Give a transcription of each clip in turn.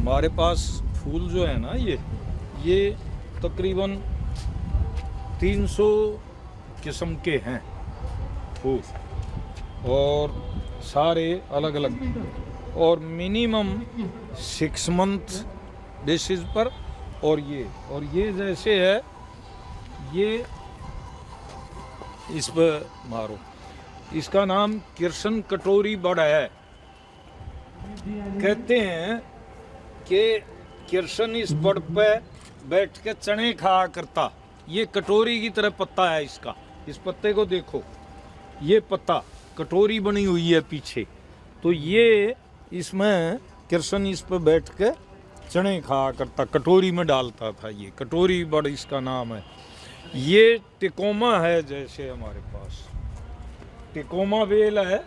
हमारे पास फूल जो है ना ये तकरीबन 300 किस्म के हैं फूल, और सारे अलग अलग, और मिनिमम 6 मंथ बेसिस पर। और ये जैसे है, ये इस पर मारो, इसका नाम कृष्ण कटोरी बड़ है। कहते हैं कि कृष्ण इस बड़ पे बैठ के चने खाया करता। ये कटोरी की तरह पत्ता है इसका, इस पत्ते को देखो, ये पत्ता कटोरी बनी हुई है पीछे, तो ये इसमें कृष्ण इस पे बैठ के चने खाया करता, कटोरी में डालता था। ये कटोरी बड़ इसका नाम है। ये टिकोमा है, जैसे हमारे पास टिकोमा बेल है,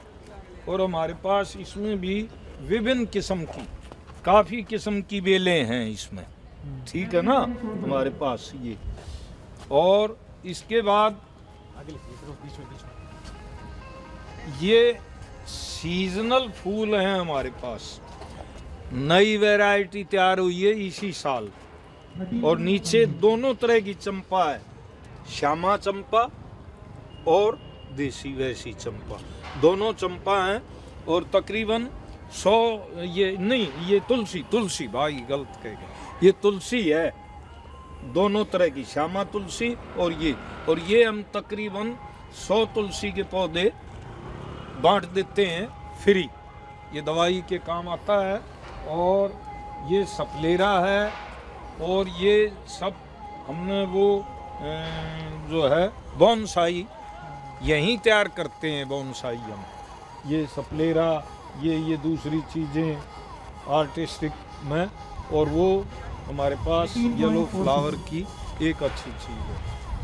और हमारे पास इसमें भी विभिन्न किस्म की, काफ़ी किस्म की बेलें हैं इसमें, ठीक है ना हमारे पास ये। और इसके बाद ये सीजनल फूल हैं हमारे पास, नई वैरायटी तैयार हुई है इसी साल, और नीचे दोनों तरह की चंपा है, श्यामा चंपा और देसी वैसी चंपा, दोनों चंपा हैं। और तकरीबन 100, ये नहीं, ये तुलसी भाई गलत कह गया, ये तुलसी है, दोनों तरह की श्यामा तुलसी और ये हम तकरीबन 100 तुलसी के पौधे बांट देते हैं फ्री, ये दवाई के काम आता है। और ये सफलेरा है, और ये सब हमने वो जो है बोनसाई यहीं तैयार करते हैं, बोनसाई हम, ये सफलेरा, ये दूसरी चीज़ें आर्टिस्टिक में, और वो हमारे पास येलो फ्लावर की एक अच्छी चीज़ है,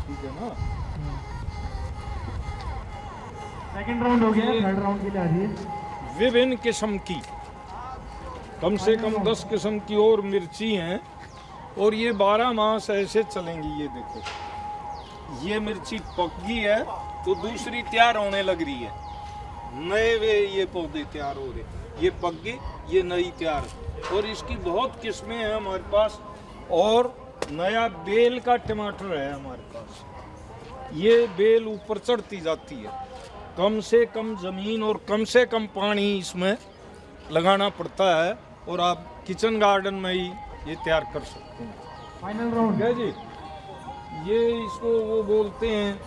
ठीक है ना। सेकंड राउंड हो गया, थर्ड राउंड के लिए आ जाइए। विभिन्न किस्म की, कम से कम 10 किस्म की और मिर्ची हैं, और ये 12 मास ऐसे चलेंगी। ये देखो, ये मिर्ची पक गई है तो दूसरी तैयार होने लग रही है, नए वे ये पौधे तैयार हो रहे, ये पक गई, ये नई तैयार, और इसकी बहुत किस्में हैं हमारे पास। और नया बेल का टमाटर है हमारे पास, ये बेल ऊपर चढ़ती जाती है, कम से कम ज़मीन और कम से कम पानी इसमें लगाना पड़ता है, और आप किचन गार्डन में ही ये तैयार कर सकते हैं। फाइनल राउंड है जी, ये इसको वो बोलते हैं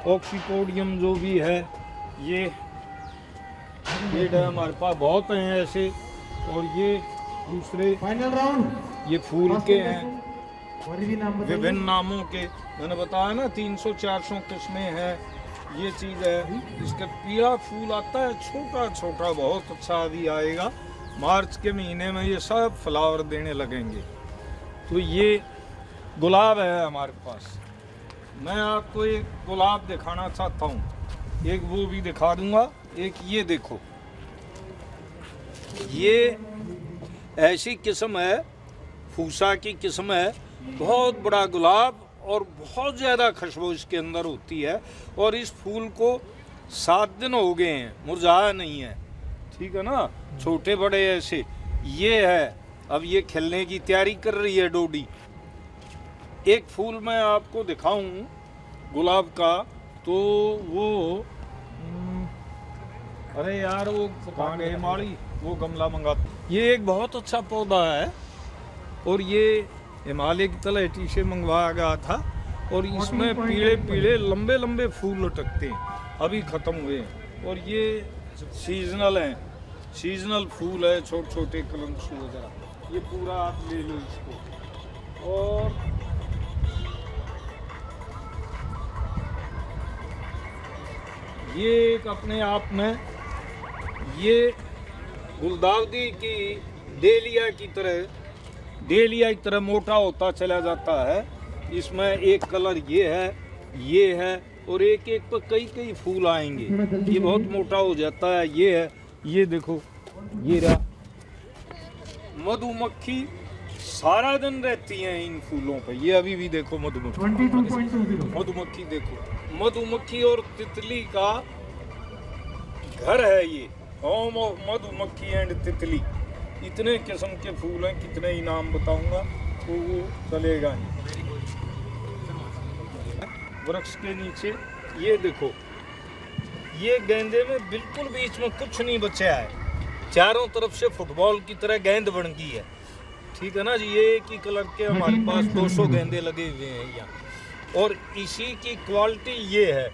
ऑक्सीपोडियम जो भी है, ये हमारे पास बहुत हैं ऐसे, और ये दूसरे फाइनल राउंड ये फूल के हैं भी नाम बताइए। विभिन्न नामों के, मैंने बताया ना 300-400 किस्में हैं। ये चीज़ है, इसका पीला फूल आता है, छोटा छोटा, बहुत अच्छा अभी आएगा, मार्च के महीने में ये सब फ्लावर देने लगेंगे। तो ये गुलाब है हमारे पास, मैं आपको एक गुलाब दिखाना चाहता हूँ, एक वो भी दिखा दूंगा। एक ये देखो, ये ऐसी किस्म है, फूसा की किस्म है, बहुत बड़ा गुलाब, और बहुत ज़्यादा खुशबू इसके अंदर होती है, और इस फूल को 7 दिन हो गए हैं, मुरझाया नहीं है, ठीक है ना, छोटे बड़े ऐसे। ये है, अब ये खिलने की तैयारी कर रही है डोडी। एक फूल मैं आपको दिखाऊं गुलाब का, तो वो अरे यार वो कहाँ गए माली, वो गमला मंगा। ये एक बहुत अच्छा पौधा है, और ये हिमालय की तलहटी से मंगवाया गया था, और इसमें पीले पीले लंबे लंबे फूल लटकते हैं, अभी ख़त्म हुए हैं। और ये सीजनल हैं, सीजनल फूल है, छोटे छोटे कलमसू वगैरह, ये पूरा आप ले लो इसको। और ये एक अपने आप में, ये गुलदाउदी की डेलिया की तरह मोटा होता चला जाता है। इसमें एक कलर ये है, और एक एक पर कई फूल आएंगे, ये बहुत मोटा हो जाता है। ये है, ये देखो, ये रहा। मधुमक्खी सारा दिन रहती हैं इन फूलों पे, ये अभी भी देखो मधुमक्खी देखो, मधुमक्खी और तितली का घर है ये, होम ऑफ मधुमक्खी एंड तितली। इतने किस्म के फूल हैं, कितने ही नाम बताऊंगा तो वो चलेगा ही। वृक्ष के नीचे ये देखो, ये गेंदे में बिल्कुल बीच में कुछ नहीं बचा है, चारों तरफ से फुटबॉल की तरह गेंद बन गई है। ठीक है ना जी। ये एक ही कलर के हमारे पास 200 गेंदे लगे हुए हैं यहाँ। और इसी की क्वालिटी ये है,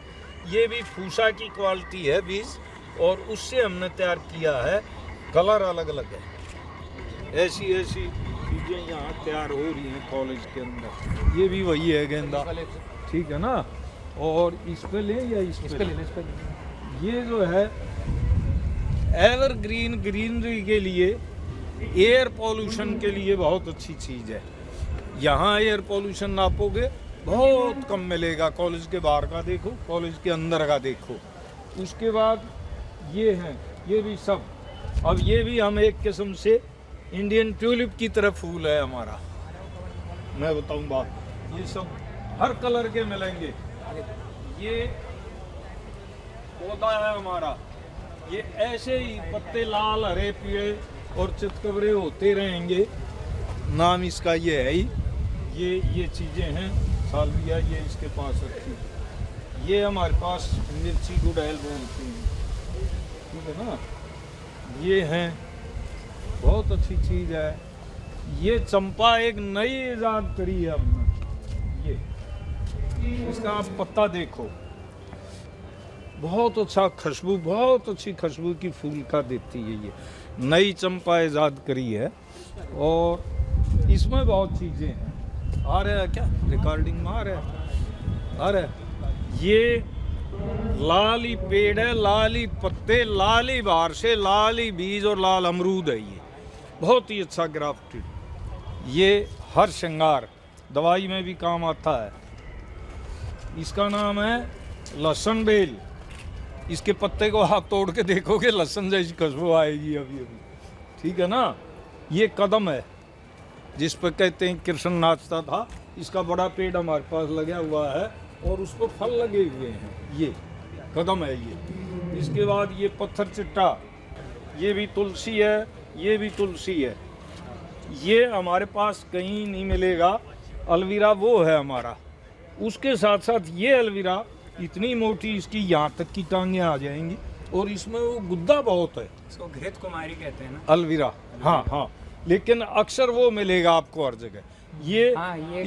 ये भी फूसा की क्वालिटी है बीज, और उससे हमने तैयार किया है। कलर अलग अलग है। ऐसी ऐसी चीज़ें यहाँ तैयार हो रही हैं कॉलेज के अंदर। ये भी वही है गेंदा, ठीक है ना। और इस पे ले या इस पे ले? ये जो है एवरग्रीन ग्रीनरी के लिए, एयर पॉल्यूशन के लिए बहुत अच्छी चीज़ है। यहाँ एयर पॉल्यूशन नापोगे बहुत कम मिलेगा। कॉलेज के बाहर का देखो, कॉलेज के अंदर का देखो। उसके बाद ये हैं, ये भी सब। अब ये भी हम एक किस्म से इंडियन ट्यूलिप की तरह फूल है हमारा। मैं बताऊँ बात, ये सब हर कलर के मिलेंगे। ये पौधा है हमारा, ये ऐसे ही पत्ते लाल हरे पीले और चितकबरे होते रहेंगे। नाम इसका ये है ही। ये चीज़ें हैं सालविया, ये इसके पास रखी। ये हमारे पास मिर्ची गुड़ैल बोलते हैं, ठीक है ना। ये हैं, बहुत अच्छी चीज़ है। ये चंपा एक नई इजाद करी है हमने। ये इसका आप पत्ता देखो, बहुत अच्छा खुशबू, बहुत अच्छी खुशबू की फूल का देती है। ये नई चंपा इजाद करी है। और इसमें बहुत चीज़ें हैं। आ रहा है क्या रिकॉर्डिंग में? आ रहा है। ये लाल ही पेड़ है, लाल ही पत्ते, लाल ही बाहर से, लाल ही बीज और लाल अमरूद है। ये बहुत ही अच्छा ग्राफ्टेड। ये हर श्रृंगार दवाई में भी काम आता है। इसका नाम है लहसुन बेल। इसके पत्ते को आप तोड़ के देखोगे, लहसुन जैसी खुशबू आएगी अभी अभी, ठीक है ना। ये कदम है जिस पर कहते हैं कृष्ण नाचता था। इसका बड़ा पेड़ हमारे पास लगा हुआ है और उस पर फल लगे हुए हैं। ये कदम है ये। इसके बाद ये पत्थर चिट्टा, ये भी तुलसी है, ये भी तुलसी है। ये हमारे पास कहीं नहीं मिलेगा। अलवीरा वो है हमारा। उसके साथ साथ ये अलवीरा इतनी मोटी, इसकी यहाँ तक की टांगें आ जाएंगी, और इसमें वो गुद्दा बहुत है। इसको घृत कुमारी कहते हैं ना, अलवीरा। हाँ हाँ, लेकिन अक्सर वो मिलेगा आपको हर जगह। ये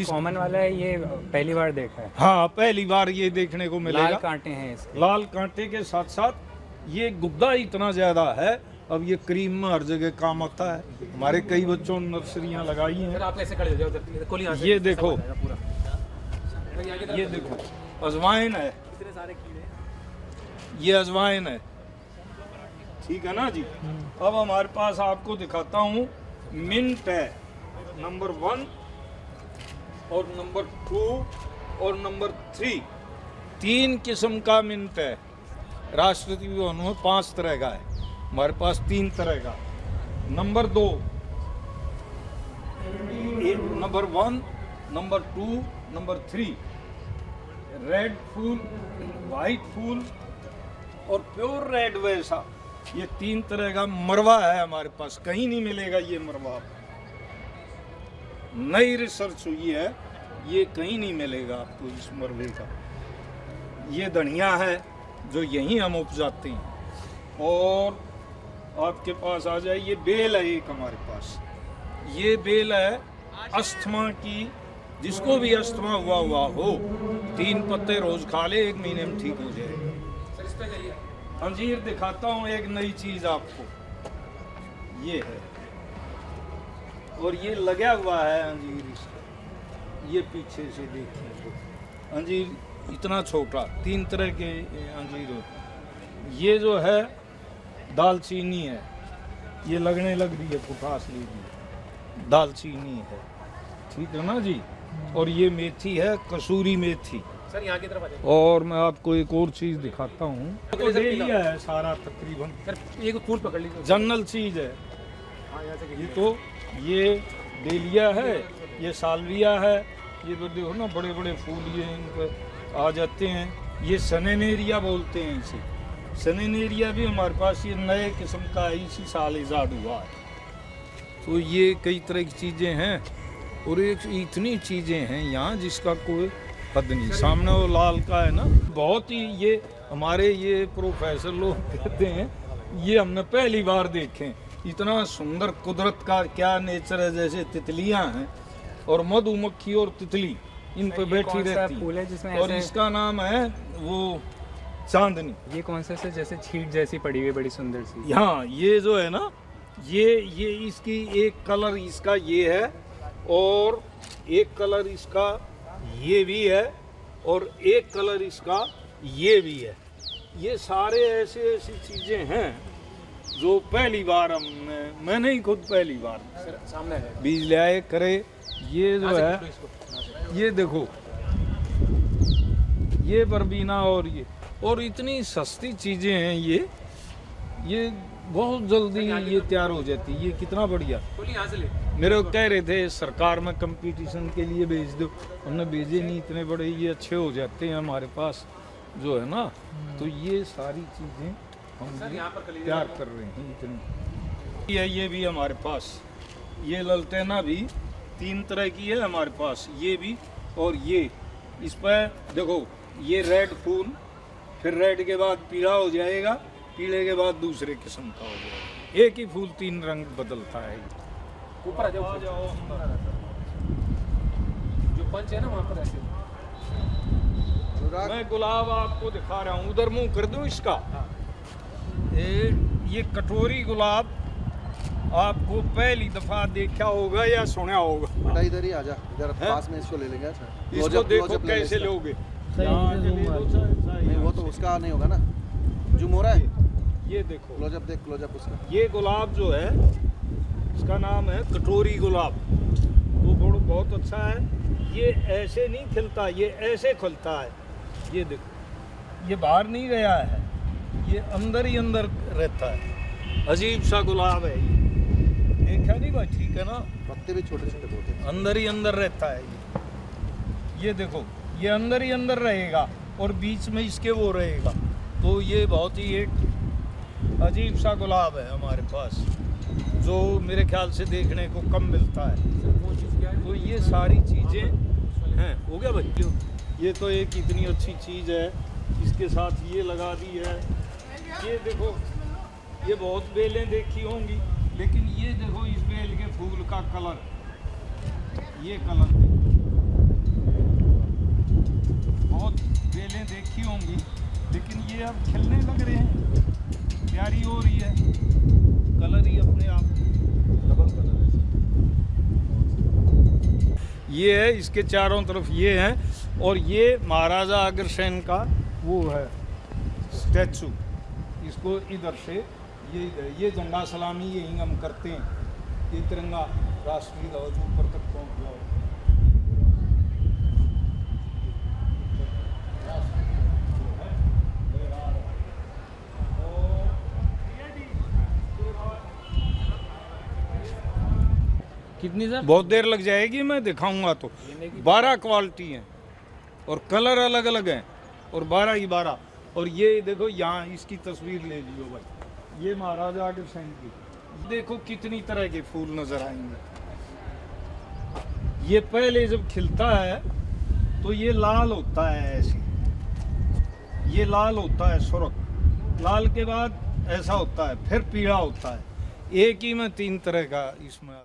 कॉमन वाला है, ये पहली बार देखा है। हाँ, पहली बार ये देखने को मिलेगा। लाल कांटे हैं इसके। लाल कांटे के साथ साथ ये गुद्दा इतना ज्यादा है। अब ये क्रीम में हर जगह काम आता है। हमारे कई बच्चों ने नर्सरियाँ लगाई हैं। आप ऐसे खड़े हो जाओ, ये देखो, ये देखो अजवाइन है, ये अजवाइन है, ठीक है ना जी। अब हमारे पास आपको दिखाता हूँ मिंट है, नंबर 1 और नंबर 2 और नंबर 3। 3 किस्म का मिंट है। राष्ट्रपति भवन में 5 तरह का है, हमारे पास 3 तरह का। Number 2, number 1, number 2, number 3। Red फूल, वाइट फूल और प्योर रेड वैसा, ये 3 तरह का मरवा है हमारे पास। कहीं नहीं मिलेगा ये मरवा, नई रिसर्च हुई है, ये कहीं नहीं मिलेगा आपको इस मरवे का। ये धनिया है जो यहीं हम उपजाते हैं। और आपके पास आ जाए, ये बेल है एक हमारे पास। ये बेल है अस्थमा की, जिसको भी अस्थमा हुआ हो 3 पत्ते रोज खा ले, 1 महीने में ठीक हो जाएगा। अंजीर दिखाता हूँ एक नई चीज आपको, ये है, और ये लगा हुआ है अंजीर इसका। ये पीछे से देखिए तो अंजीर इतना छोटा, 3 तरह के अंजीर होते। ये जो है दालचीनी है, ये लगने लग रही है, पुठास लीजिए, दालचीनी है, ठीक है ना जी। और ये मेथी है, कसूरी मेथी। सर यहाँ की तरफ आ जाइए। और मैं आपको एक और चीज़ दिखाता हूँ, तो डेलिया है सारा तकरीबन। सर एक फूल पकड़ लीजिए, जनरल चीज़ है। ये तो ये डेलिया है, ये सालविया है। ये तो देखो ना, बड़े बड़े फूल ये इन पर आ जाते हैं। ये सनेनेरिया बोलते हैं इसे। सनेनेरिया भी हमारे पास ये नए किस्म का इसी साल इजाद हुआ है। तो ये कई तरह की चीज़ें हैं और एक इतनी चीज़ें हैं यहाँ जिसका कोई हद नहीं। सामने वो लाल का है ना, बहुत ही ये हमारे ये प्रोफेसर लोग कहते हैं ये हमने पहली बार देखे। इतना सुंदर कुदरत का क्या नेचर है, जैसे तितलियां हैं और मधुमक्खी और तितली इन पे बैठी रहती फूल है जिसमें और ऐसे इसका नाम है वो चांदनी। ये कौन सा से जैसे छीट जैसी पड़ी हुई बड़ी सुंदर सी। यहाँ ये जो है ना ये इसकी एक कलर इसका ये है और एक कलर इसका ये भी है और एक कलर इसका ये भी है। ये सारे ऐसे ऐसी चीज़ें हैं जो पहली बार मैंने ही खुद पहली बार सामने बीज ले आए करे। ये जो है ये देखो ये बरबीना और इतनी सस्ती चीज़ें हैं ये बहुत जल्दी ये तैयार हो जाती है। ये कितना बढ़िया। मेरे को कह रहे थे सरकार में कंपटीशन के लिए भेज दो, हमने भेजे नहीं। इतने बड़े ये अच्छे हो जाते हैं हमारे पास जो है ना। तो ये सारी चीज़ें हम तैयार कर रहे हैं इतनी। ये भी हमारे पास ये ललटेना भी 3 तरह की है हमारे पास, ये भी और ये। इस पर देखो ये रेड फूल, फिर रेड के बाद पीला हो जाएगा, पीले के बाद दूसरे किस्म का हो जाएगा। एक ही फूल 3 रंग बदलता है। ऊपर आ जाओ जो पंच है ना वहाँ पर ऐसे। मैं गुलाब आपको दिखा रहा हूँ, उधर मुंह कर दो इसका। ये कटोरी गुलाब आपको पहली दफा देखा होगा या सुना होगा। बेटा इधर ही आजा, इधर पास में इसको ले लेंगे। अच्छा इसको देखो कैसे लोगे। नहीं वो तो उसका नहीं होगा ना, जूम हो रहा है। ये देखो क्लोजअप देख, क्लोजअप उसका। ये गुलाब जो है इसका नाम है कटोरी गुलाब। वो बहुत अच्छा है। ये ऐसे नहीं खिलता, ये ऐसे खिलता है। ये देखो ये बाहर नहीं गया है, ये अंदर ही अंदर रहता है। अजीब सा गुलाब है ये, देखा नहीं भाई? ठीक है ना, पत्ते भी छोटे छोटे बहुत हैं। अंदर ही अंदर रहता है ये देखो ये अंदर ही अंदर रहेगा और बीच में इसके वो रहेगा। तो ये बहुत ही एक अजीब सा गुलाब है हमारे पास, जो मेरे ख्याल से देखने को कम मिलता है। तो ये सारी चीज़ें हैं। हो गया भाई? ये तो एक इतनी अच्छी चीज़ है, इसके साथ ये लगा दी है। ये देखो ये बहुत बेलें देखी होंगी, लेकिन ये देखो इस बेल के फूल का कलर, ये कलर बहुत बेलें देखी होंगी, लेकिन ये अब खिलने लग रहे हैं, प्यारी हो रही है। कलर ही अपने आप डबल कलर है। ये है इसके चारों तरफ ये है और ये महाराजा अग्रसेन का वो है स्टैचू। इसको इधर से ये झंडा सलामी यही हम करते हैं। ये तिरंगा राष्ट्रीय ध्वज ऊपर तक पहुँच जाओ। कितनी सर? बहुत देर लग जाएगी, मैं दिखाऊंगा तो। 12 क्वालिटी हैं और कलर अलग अलग हैं और 12 ही 12। और ये देखो यहाँ इसकी तस्वीर ले लियो भाई, ये महाराजा अग्रसेन की। देखो कितनी तरह के फूल नजर आएंगे। ये पहले जब खिलता है तो ये लाल होता है ऐसे, ये लाल होता है सुर्ख। लाल के बाद ऐसा होता है, फिर पीला होता है। एक ही में 3 तरह का इसमें